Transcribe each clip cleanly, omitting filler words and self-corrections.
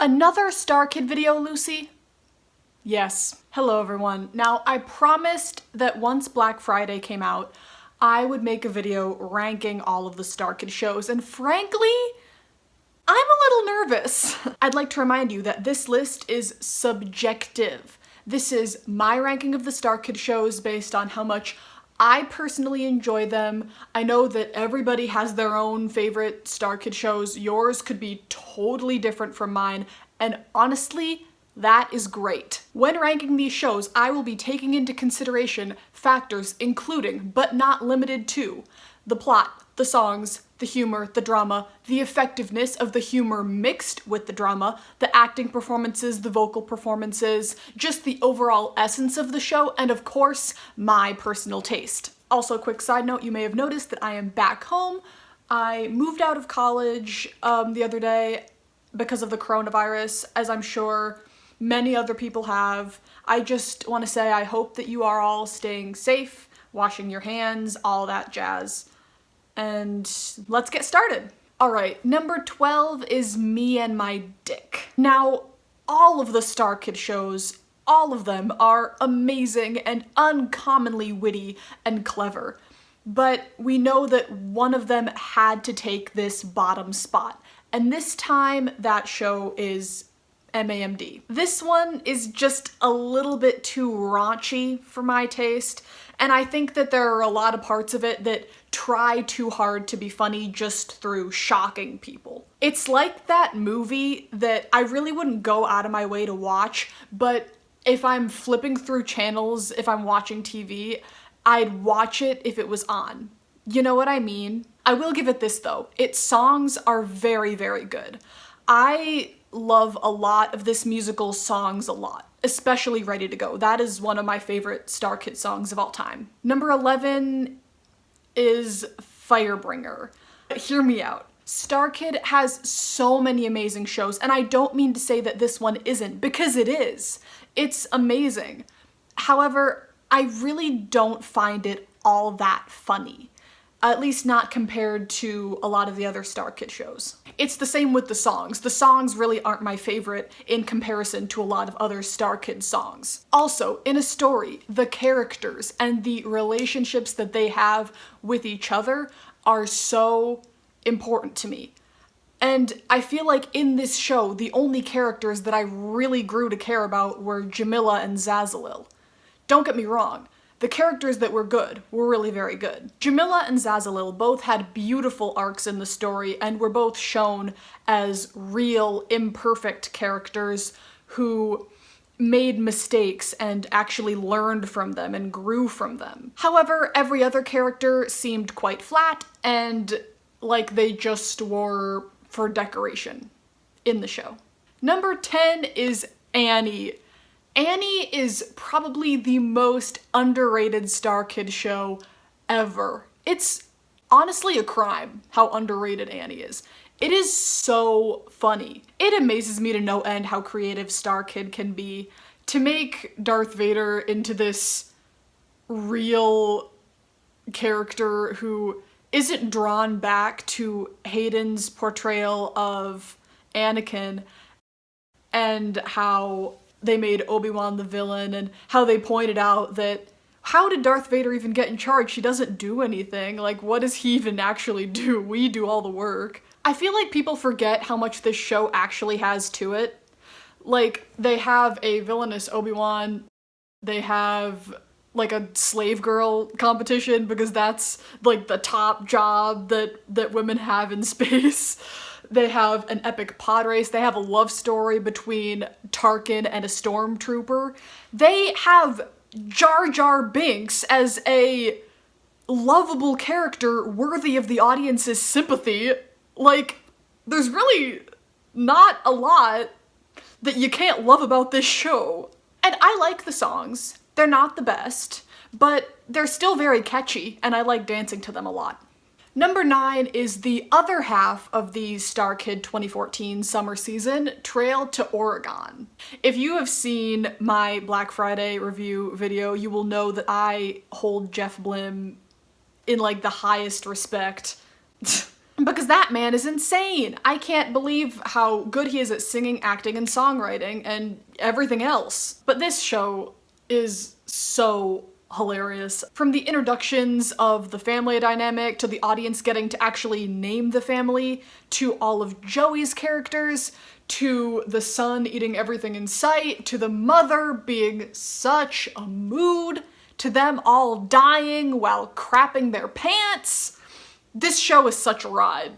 Another Starkid video, Lucy? Yes. Hello everyone. Now, I promised that once Black Friday came out, I would make a video ranking all of the Starkid shows, and frankly, I'm a little nervous. I'd like to remind you that this list is subjective. This is my ranking of the Starkid shows based on how much I personally enjoy them. I know that everybody has their own favorite Starkid shows. Yours could be totally different from mine, and honestly, that is great. When ranking these shows, I will be taking into consideration factors including, but not limited to, the plot, the songs, the humor, the drama, the effectiveness of the humor mixed with the drama, the acting performances, the vocal performances, just the overall essence of the show, and of course, my personal taste. Also, quick side note, you may have noticed that I am back home. I moved out of college the other day because of the coronavirus, as I'm sure many other people have. I just want to say I hope that you are all staying safe, washing your hands, all that jazz. And let's get started. All right, number 12 is Me and My Dick. Now, all of the Starkid shows, all of them are amazing and uncommonly witty and clever. But we know that one of them had to take this bottom spot. And this time, that show is MAMD. This one is just a little bit too raunchy for my taste, and I think that there are a lot of parts of it that try too hard to be funny just through shocking people. It's like that movie that I really wouldn't go out of my way to watch, but if I'm flipping through channels, if I'm watching TV, I'd watch it if it was on. You know what I mean? I will give it this though, its songs are very, very good. I love a lot of this musical's songs a lot, especially Ready to Go. That is one of my favorite Starkid songs of all time. Number 11 is Firebringer. Hear me out. Starkid has so many amazing shows, and I don't mean to say that this one isn't, because it is. It's amazing. However, I really don't find it all that funny. At least not compared to a lot of the other Starkid shows. It's the same with the songs. The songs really aren't my favorite in comparison to a lot of other Starkid songs. Also, in a story, the characters and the relationships that they have with each other are so important to me. And I feel like in this show, the only characters that I really grew to care about were Jamila and Zazalil. Don't get me wrong. The characters that were good were really very good. Jamila and Zazalil both had beautiful arcs in the story and were both shown as real, imperfect characters who made mistakes and actually learned from them and grew from them. However, every other character seemed quite flat and like they just were for decoration in the show. Number 10 is Annie. Annie is probably the most underrated Starkid show ever. It's honestly a crime how underrated Annie is. It is so funny. It amazes me to no end how creative Starkid can be. To make Darth Vader into this real character who isn't drawn back to Hayden's portrayal of Anakin, and how they made Obi-Wan the villain, and how they pointed out that how did Darth Vader even get in charge? He doesn't do anything. Like, what does he even actually do? We do all the work. I feel like people forget how much this show actually has to it. Like, they have a villainous Obi-Wan, they have like a slave girl competition because that's like the top job that women have in space. They have an epic pod race. They have a love story between Tarkin and a stormtrooper. They have Jar Jar Binks as a lovable character worthy of the audience's sympathy. Like, there's really not a lot that you can't love about this show. And I like the songs. They're not the best, but they're still very catchy, and I like dancing to them a lot. Number 9 is the other half of the Starkid 2014 summer season, Trail to Oregon. If you have seen my Black Friday review video, you will know that I hold Jeff Blim in like the highest respect. Because that man is insane. I can't believe how good he is at singing, acting, and songwriting, and everything else. But this show is so hilarious. From the introductions of the family dynamic, to the audience getting to actually name the family, to all of Joey's characters, to the son eating everything in sight, to the mother being such a mood, to them all dying while crapping their pants. This show is such a ride.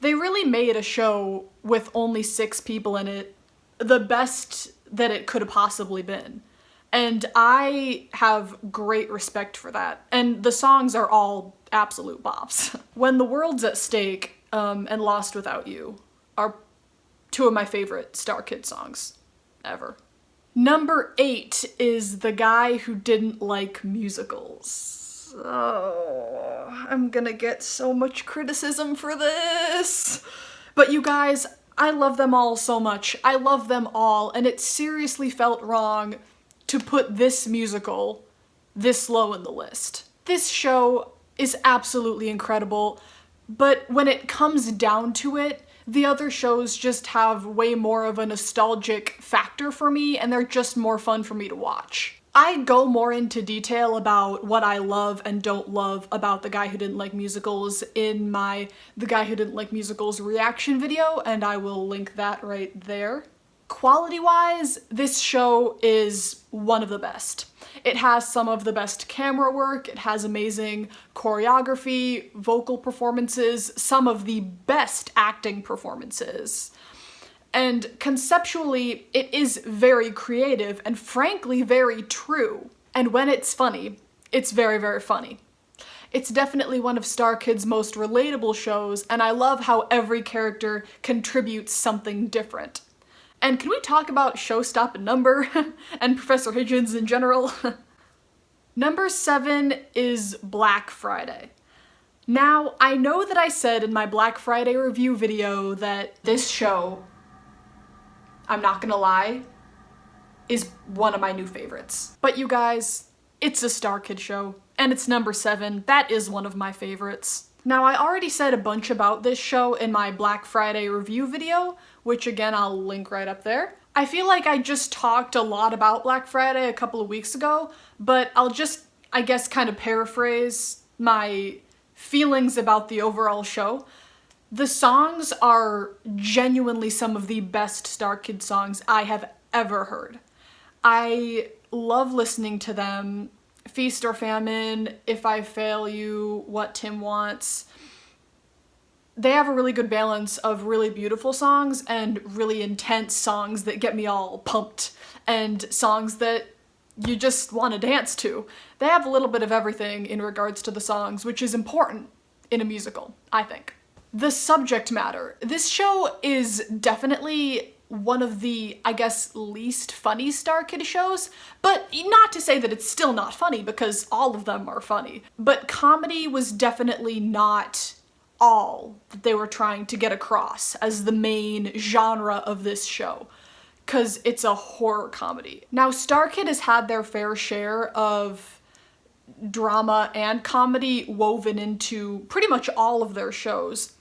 They really made a show with only 6 people in it the best that it could have possibly been. And I have great respect for that. And the songs are all absolute bops. When the World's at Stake and Lost Without You are 2 of my favorite Starkid songs ever. Number 8 is The Guy Who Didn't Like Musicals. Oh, I'm gonna get so much criticism for this. But you guys, I love them all so much. I love them all, and it seriously felt wrong to put this musical this low in the list. This show is absolutely incredible, but when it comes down to it, the other shows just have way more of a nostalgic factor for me, and they're just more fun for me to watch. I go more into detail about what I love and don't love about The Guy Who Didn't Like Musicals in my The Guy Who Didn't Like Musicals reaction video, and I will link that right there. Quality-wise, this show is one of the best. It has some of the best camera work, it has amazing choreography, vocal performances, some of the best acting performances. And conceptually, it is very creative and frankly very true. And when it's funny, it's very, very funny. It's definitely one of Starkid's most relatable shows, and I love how every character contributes something different. And can we talk about Showstop and Number and Professor Higgins in general? Number 7 is Black Friday. Now, I know that I said in my Black Friday review video that this show, I'm not gonna lie, is one of my new favorites. But you guys, it's a Starkid show, and it's number 7. That is one of my favorites. Now, I already said a bunch about this show in my Black Friday review video, which again, I'll link right up there. I feel like I just talked a lot about Black Friday a couple of weeks ago, but I'll just, I guess, kind of paraphrase my feelings about the overall show. The songs are genuinely some of the best Starkid songs I have ever heard. I love listening to them. Feast or Famine, If I Fail You, What Tim Wants. They have a really good balance of really beautiful songs and really intense songs that get me all pumped, and songs that you just want to dance to. They have a little bit of everything in regards to the songs, which is important in a musical, I think. The subject matter. This show is definitely one of the, I guess, least funny Starkid shows, but not to say that it's still not funny, because all of them are funny. But comedy was definitely not all that they were trying to get across as the main genre of this show, because it's a horror comedy. Now, Starkid has had their fair share of drama and comedy woven into pretty much all of their shows,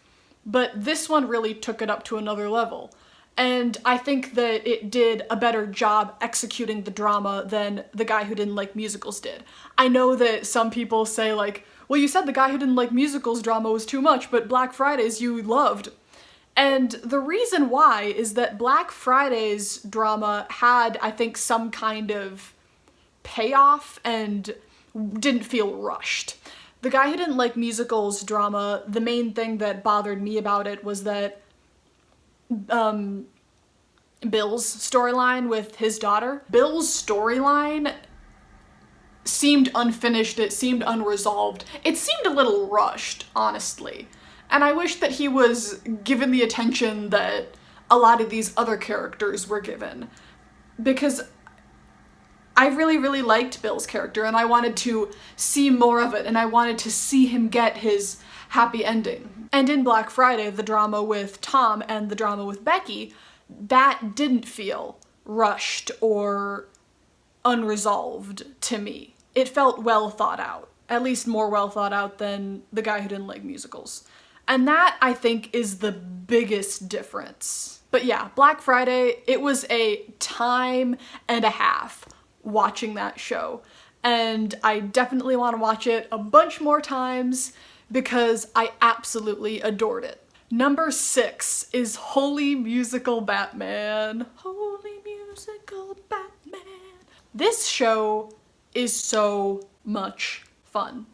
but this one really took it up to another level. And I think that it did a better job executing the drama than The Guy Who Didn't Like Musicals did. I know that some people say, like, well, you said The Guy Who Didn't Like Musicals drama was too much, but Black Fridays you loved. And the reason why is that Black Friday's drama had, I think, some kind of payoff and didn't feel rushed. The Guy Who Didn't Like Musicals drama, the main thing that bothered me about it was that Bill's storyline with his daughter. Bill's storyline seemed unfinished, it seemed unresolved. It seemed a little rushed, honestly. And I wish that he was given the attention that a lot of these other characters were given. Because I really, really liked Bill's character, and I wanted to see more of it, and I wanted to see him get his happy ending. And in Black Friday, the drama with Tom and the drama with Becky, that didn't feel rushed or unresolved to me. It felt well thought out, at least more well thought out than The Guy Who Didn't Like Musicals. And that, I think, is the biggest difference. But yeah, Black Friday, it was a time and a half watching that show. And I definitely want to watch it a bunch more times because I absolutely adored it. Number 6 is Holy Musical Batman. Holy Musical Batman. This show is so much fun.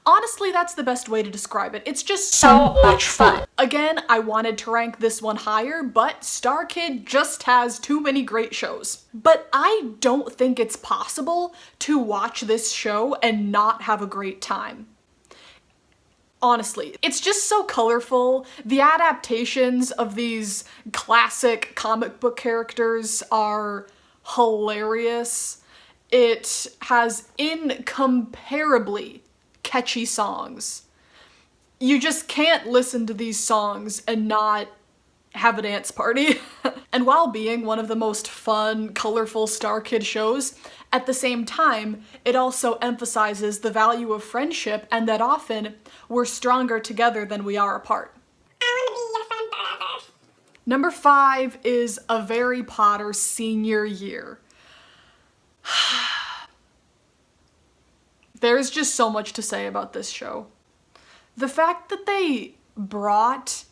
Honestly, that's the best way to describe it. It's just so much fun. Again, I wanted to rank this one higher, but Starkid just has too many great shows. But I don't think it's possible to watch this show and not have a great time. Honestly, it's just so colorful. The adaptations of these classic comic book characters are hilarious. It has incomparably catchy songs. You just can't listen to these songs and not have a dance party. And while being one of the most fun, colorful Starkid shows, at the same time, it also emphasizes the value of friendship and that often we're stronger together than we are apart. I want to be your friend forever. Number 5 is A Harry Potter Senior Year. There's just so much to say about this show. The fact that they brought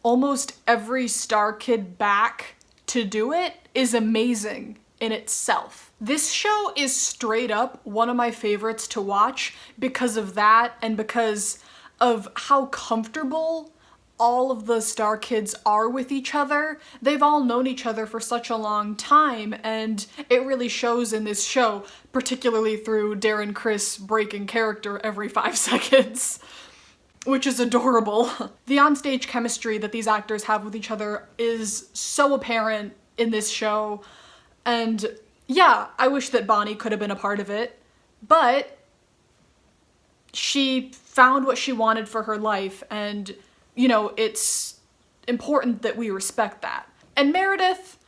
almost every Starkid back to do it is amazing in itself. This show is straight up one of my favorites to watch because of that and because of how comfortable all of the Starkids are with each other. They've all known each other for such a long time, and it really shows in this show, particularly through Darren Criss breaking character every 5 seconds, which is adorable. The onstage chemistry that these actors have with each other is so apparent in this show, and yeah, I wish that Bonnie could have been a part of it, but she found what she wanted for her life, and you know, it's important that we respect that. And Meredith,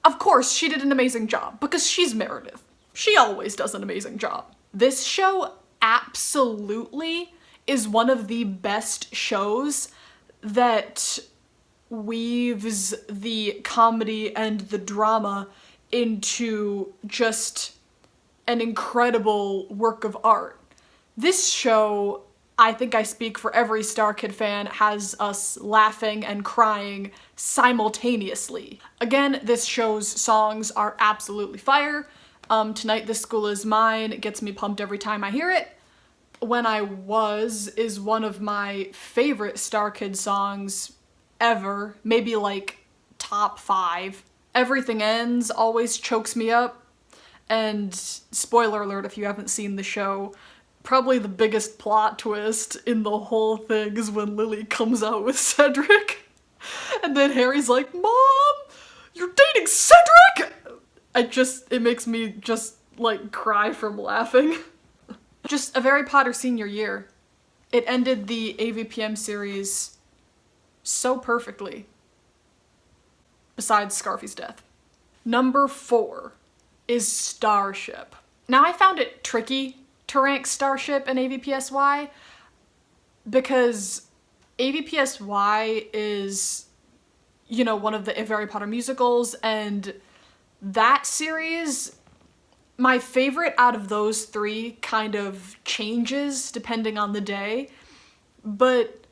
of course, she did an amazing job because she's Meredith. She always does an amazing job. This show absolutely is one of the best shows that weaves the comedy and the drama into just an incredible work of art. This show, I think I speak for every Starkid fan, has us laughing and crying simultaneously. Again, this show's songs are absolutely fire. Tonight This School Is Mine gets me pumped every time I hear it. When I Was is one of my favorite Starkid songs ever, maybe like top 5. Everything Ends always chokes me up, and spoiler alert if you haven't seen the show, probably the biggest plot twist in the whole thing is when Lily comes out with Cedric. And then Harry's like, "Mom, you're dating Cedric?" It makes me just like cry from laughing. Just A Harry Potter Senior Year. It ended the AVPM series so perfectly. Besides Scarfy's death. Number 4 is Starship. Now I found it tricky to rank Starship and AVPSY because AVPSY is, you know, one of the Harry Potter musicals, and that series, my favorite out of those 3 kind of changes depending on the day, but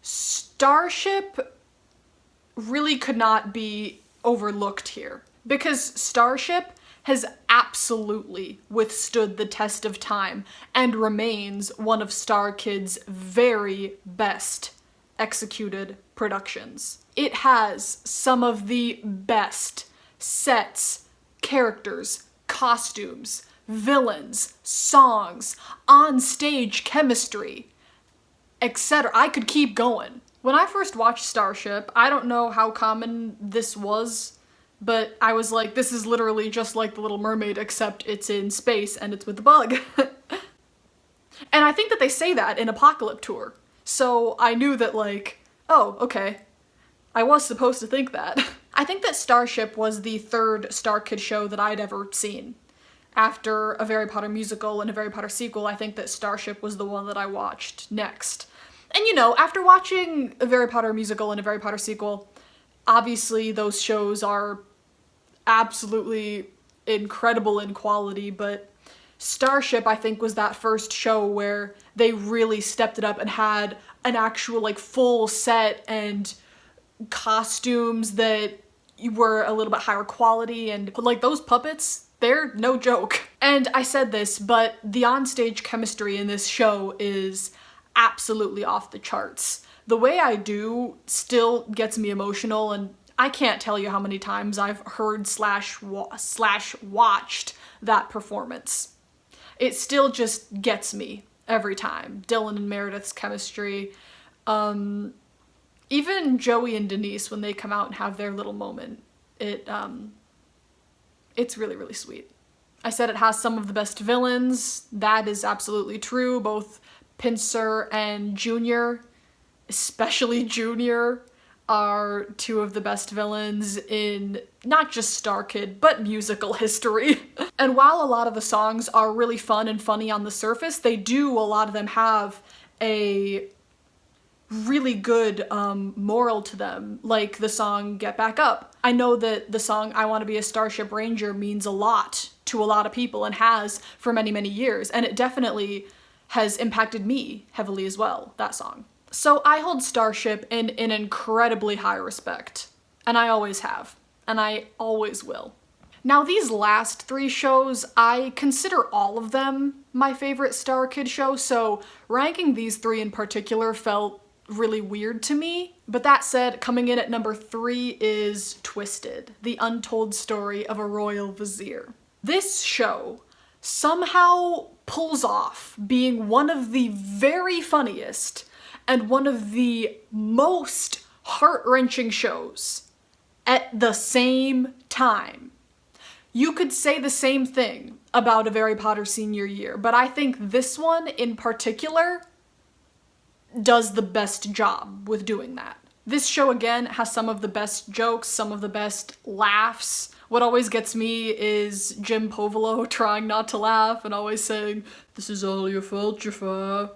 Starship really could not be overlooked here because Starship has absolutely withstood the test of time and remains one of Starkid's very best executed productions. It has some of the best sets, characters, costumes, villains, songs, on-stage chemistry, etc. I could keep going. When I first watched Starship, I don't know how common this was, but I was like, this is literally just like The Little Mermaid, except it's in space and it's with the bug. And I think that they say that in Apocalypse Tour. So I knew that like, oh, okay. I was supposed to think that. I think that Starship was the 3rd Starkid show that I'd ever seen. After A Harry Potter musical and A Harry Potter sequel, I think that Starship was the one that I watched next. And you know, after watching a Harry Potter musical and a Harry Potter sequel, obviously those shows are absolutely incredible in quality, but Starship, I think, was that first show where they really stepped it up and had an actual, like, full set and costumes that were a little bit higher quality, and, like, those puppets, they're no joke. And I said this, but the onstage chemistry in this show is absolutely off the charts. The Way I Do still gets me emotional, and I can't tell you how many times I've heard slash watched that performance. It still just gets me every time. Dylan and Meredith's chemistry. Even Joey and Denise, when they come out and have their little moment, it's really, really sweet. I said it has some of the best villains. That is absolutely true. Both Pinsir and Junior, especially Junior, are two of the best villains in not just Starkid, but musical history. And while a lot of the songs are really fun and funny on the surface, a lot of them have a really good moral to them, like the song Get Back Up. I know that the song I Want to Be a Starship Ranger means a lot to a lot of people and has for many, many years, and it definitely has impacted me heavily as well, that song. So I hold Starship in an incredibly high respect, and I always have, and I always will. Now these last three shows, I consider all of them my favorite Starkid show, so ranking these three in particular felt really weird to me. But that said, coming in at number 3 is Twisted, the untold story of a royal vizier. This show somehow pulls off being one of the very funniest and one of the most heart-wrenching shows at the same time. You could say the same thing about A Harry Potter Senior Year, but I think this one in particular does the best job with doing that. This show, again, has some of the best jokes, some of the best laughs. What always gets me is Jim Povolo trying not to laugh and always saying, "This is all your fault, Jafar."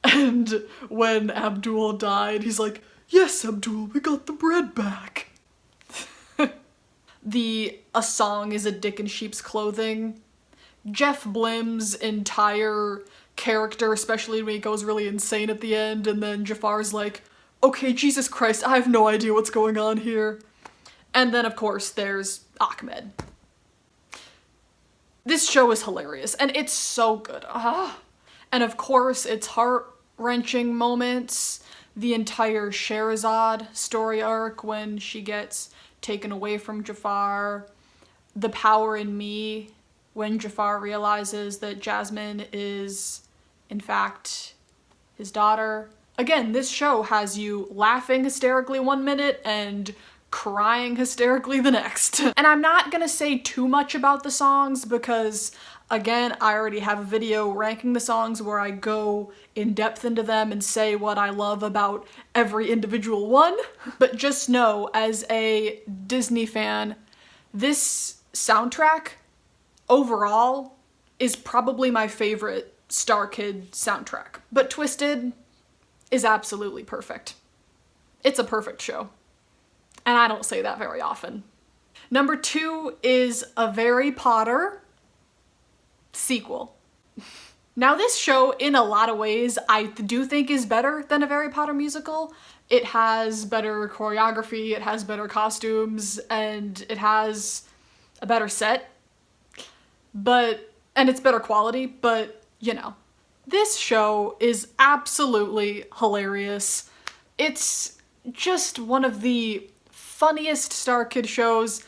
And when Abdul died, he's like, "Yes, Abdul, we got the bread back." A song is a dick in sheep's clothing. Jeff Blim's entire character, especially when he goes really insane at the end, and then Jafar's like, "Okay, Jesus Christ, I have no idea what's going on here." And then, of course, there's Ahmed. This show is hilarious, and it's so good. And of course, it's heart-wrenching moments. The entire Sherazade story arc when she gets taken away from Jafar. The power in me when Jafar realizes that Jasmine is, in fact, his daughter. Again, this show has you laughing hysterically one minute and crying hysterically the next. And I'm not gonna say too much about the songs because, again, I already have a video ranking the songs where I go in depth into them and say what I love about every individual one. But just know, as a Disney fan, this soundtrack overall is probably my favorite Starkid soundtrack. But Twisted is absolutely perfect. It's a perfect show. And I don't say that very often. Number 2 is A Harry Potter sequel. Now this show, in a lot of ways, I do think is better than A Harry Potter musical. It has better choreography, it has better costumes, and it has a better set. And it's better quality, but you know. This show is absolutely hilarious. It's just one of the funniest Starkid shows,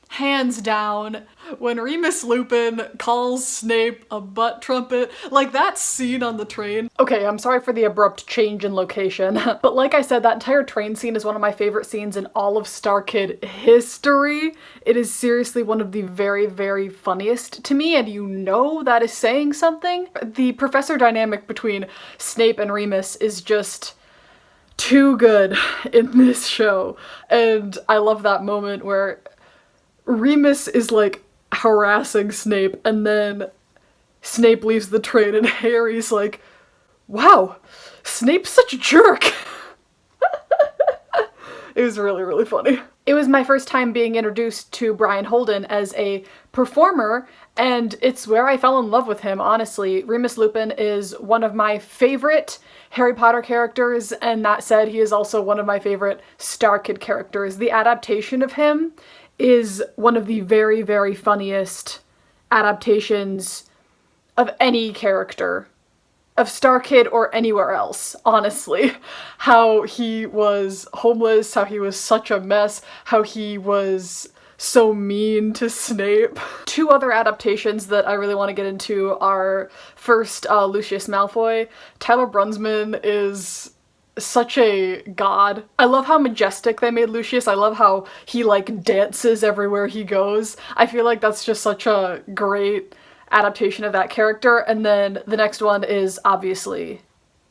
hands down. When Remus Lupin calls Snape a butt trumpet, like that scene on the train. Okay, I'm sorry for the abrupt change in location, but like I said, that entire train scene is one of my favorite scenes in all of Starkid history. It is seriously one of the very, very funniest to me, and you know that is saying something. The professor dynamic between Snape and Remus is just too good in this show, and I love that moment where Remus is like harassing Snape and then Snape leaves the train and Harry's like, wow, Snape's such a jerk. It was really, really funny. It was my first time being introduced to Brian Holden as a performer, and it's where I fell in love with him, honestly. Remus Lupin is one of my favorite Harry Potter characters, and that said, he is also one of my favorite Starkid characters. The adaptation of him is one of the very, very funniest adaptations of any character, of Starkid or anywhere else, honestly. How he was homeless, how he was such a mess, how he was so mean to Snape. Two other adaptations that I really want to get into are, first, Lucius Malfoy. Tyler Brunsman is such a god. I love how majestic they made Lucius. I love how he, like, dances everywhere he goes. I feel like that's just such a great adaptation of that character. And then the next one is obviously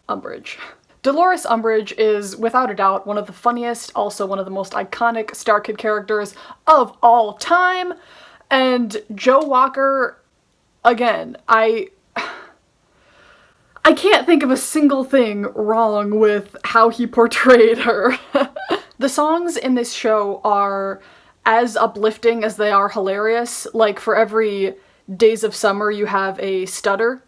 Umbridge. Dolores Umbridge is without a doubt one of the funniest, also one of the most iconic Starkid characters of all time. And Joe Walker, again, I can't think of a single thing wrong with how he portrayed her. The songs in this show are as uplifting as they are hilarious. Like, for every Days of Summer you have a stutter.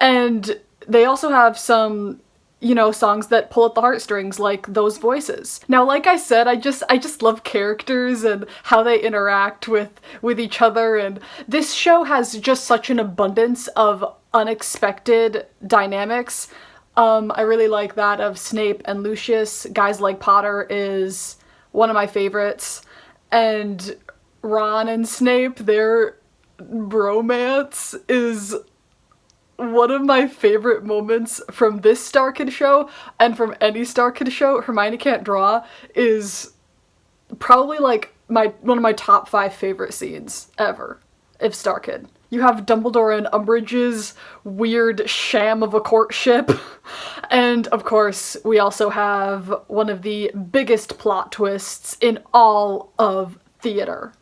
And they also have some, you know, songs that pull at the heartstrings, like Those Voices. Now, like I said, I just love characters and how they interact with each other, and this show has just such an abundance of unexpected dynamics. I really like that of Snape and Lucius. Guys Like Potter is one of my favorites, and Ron and Snape, their bromance is one of my favorite moments from this Starkid show, and from any Starkid show. Hermione Can't Draw is probably like one of my top 5 favorite scenes ever of Starkid. You have Dumbledore and Umbridge's weird sham of a courtship. And of course, we also have one of the biggest plot twists in all of theater.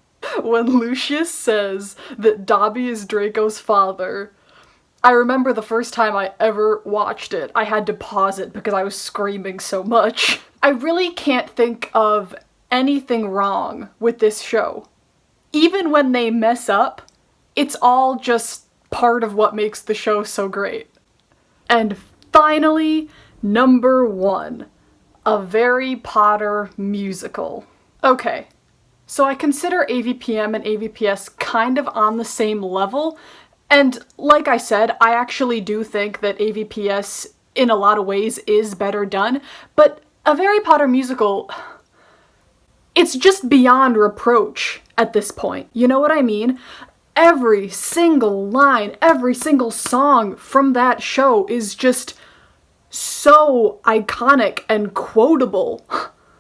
When Lucius says that Dobby is Draco's father, I remember the first time I ever watched it, I had to pause it because I was screaming so much. I really can't think of anything wrong with this show. Even when they mess up, it's all just part of what makes the show so great. And finally, number 1, a Harry Potter musical. Okay, so I consider AVPM and AVPS kind of on the same level, and like I said, I actually do think that AVPS in a lot of ways is better done, but a Harry Potter musical, it's just beyond reproach at this point. You know what I mean? Every single line, every single song from that show is just so iconic and quotable.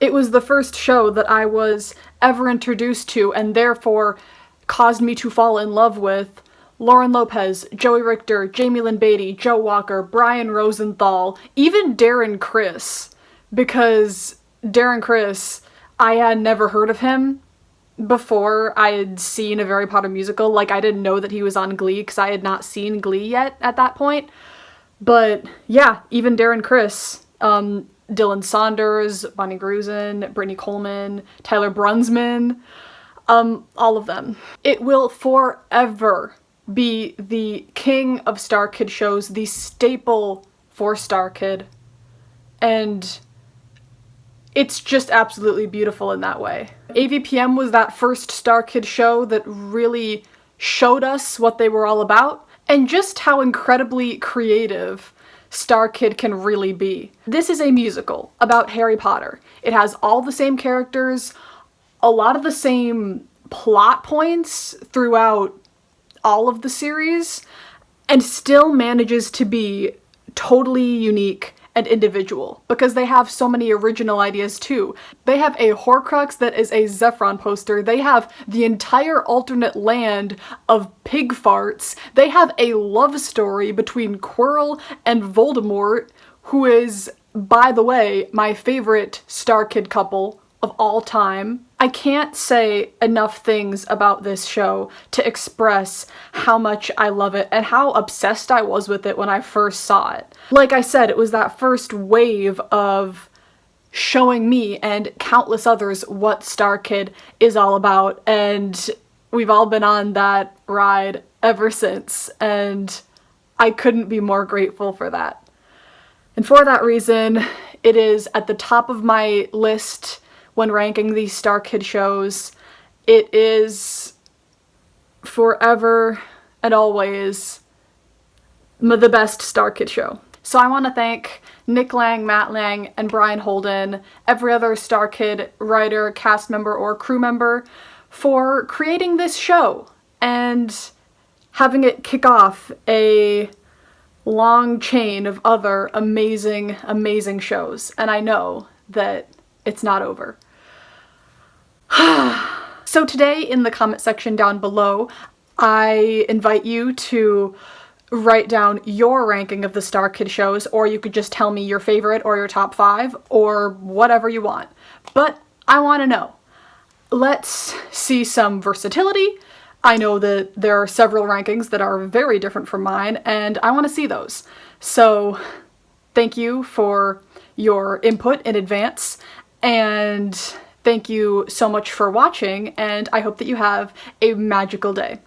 It was the first show that I was ever introduced to, and therefore caused me to fall in love with Lauren Lopez, Joey Richter, Jamie Lynn Beatty, Joe Walker, Brian Rosenthal, even Darren Criss, because Darren Criss, I had never heard of him before I had seen a Harry Potter musical. Like, I didn't know that he was on Glee because I had not seen Glee yet at that point. But yeah, even Darren Criss, Dylan Saunders, Bonnie Grusin, Brittany Coleman, Tyler Brunsman, all of them. It will forever be the king of Starkid shows, the staple for Starkid, and it's just absolutely beautiful in that way. AVPM was that first Starkid show that really showed us what they were all about, and just how incredibly creative Starkid can really be. This is a musical about Harry Potter. It has all the same characters, a lot of the same plot points throughout all of the series, and still manages to be totally unique and individual, because they have so many original ideas too. They have a Horcrux that is a Zephron poster. They have the entire alternate land of pig farts. They have a love story between Quirrell and Voldemort, who is, by the way, my favorite Starkid couple of all time. I can't say enough things about this show to express how much I love it and how obsessed I was with it when I first saw it. Like I said, it was that first wave of showing me and countless others what Starkid is all about, and we've all been on that ride ever since, and I couldn't be more grateful for that. And for that reason, it is at the top of my list when ranking these Starkid shows. It is forever and always the best Starkid show. So I want to thank Nick Lang, Matt Lang, and Brian Holden, every other Starkid writer, cast member, or crew member, for creating this show and having it kick off a long chain of other amazing, amazing shows. And I know that it's not over. So today, in the comment section down below, I invite you to write down your ranking of the Starkid shows, or you could just tell me your favorite or your top 5 or whatever you want. But I want to know. Let's see some versatility. I know that there are several rankings that are very different from mine, and I want to see those. So thank you for your input in advance, and thank you so much for watching, and I hope that you have a magical day.